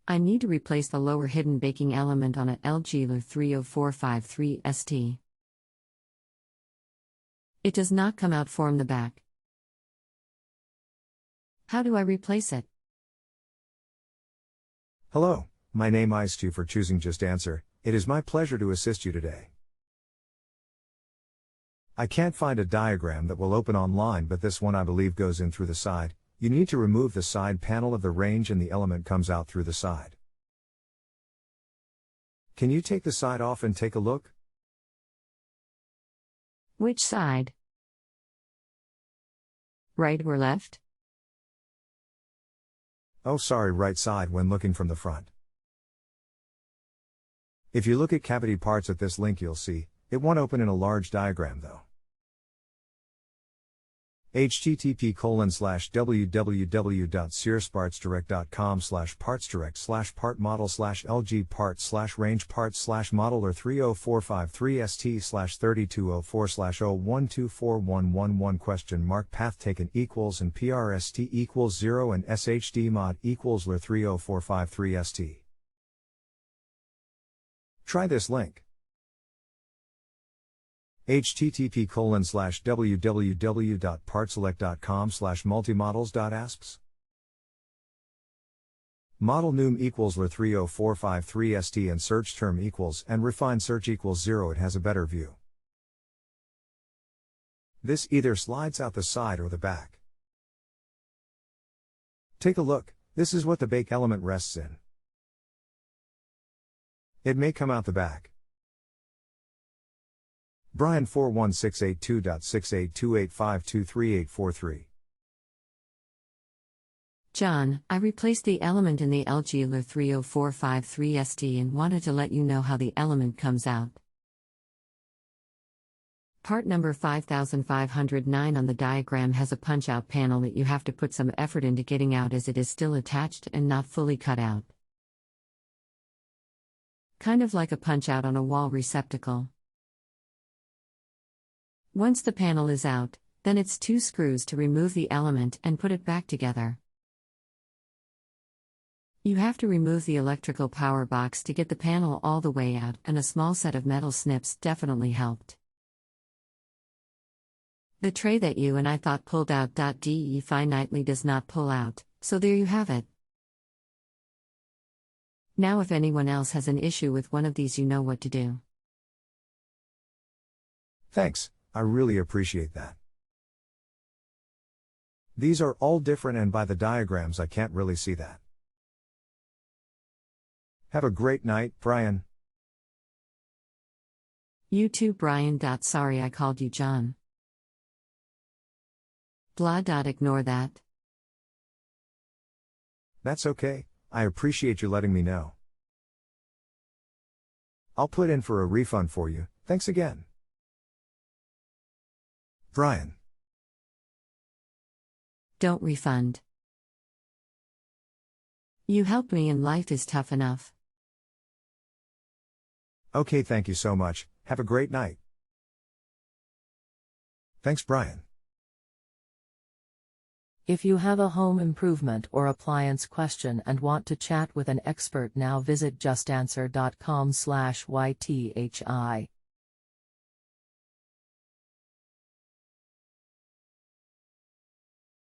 I need to replace the lower hidden baking element on a LG LRE30453ST. It does not come out from the back. How do I replace it? Hello, my name is you for choosing JustAnswer. It is my pleasure to assist you today. I can't find a diagram that will open online, but this one I believe goes in through the side. You need to remove the side panel of the range and the element comes out through the side. Can you take the side off and take a look? Which side? Right or left? Oh, sorry, right side when looking from the front. If you look at cavity parts at this link, you'll see it won't open in a large diagram though. http://www.searspartsdirect.com/partsdirect/part model/LG parts/range parts/model LR30453ST/3204/0124111 path taken equals and PRST equals 0 and SHD mod equals LR30453ST. Try this link. http://www.partselect.com/multimodels.asps. Model num equals LR30453ST and search term equals and refine search equals 0. It has a better view. This either slides out the side or the back. Take a look, this is what the bake element rests in. It may come out the back. Bryan 41682.6828523843. John, I replaced the element in the LG LRE30453ST and wanted to let you know how the element comes out. Part number 5509 on the diagram has a punch-out panel that you have to put some effort into getting out as it is still attached and not fully cut out. Kind of like a punch-out on a wall receptacle. Once the panel is out, then it's 2 screws to remove the element and put it back together. You have to remove the electrical power box to get the panel all the way out, and a small set of metal snips definitely helped. The tray that you and I thought pulled out definitely does not pull out, so there you have it. Now if anyone else has an issue with one of these, you know what to do. Thanks. I really appreciate that. These are all different and by the diagrams I can't really see that. Have a great night, Bryan. You too, Bryan. Sorry I called you John. Blah. Ignore that. That's okay, I appreciate you letting me know. I'll put in for a refund for you, thanks again. Bryan. Don't refund. You helped me and life is tough enough. Okay, thank you so much, have a great night. Thanks, Bryan. If you have a home improvement or appliance question and want to chat with an expert, now visit justanswer.com/YTHI.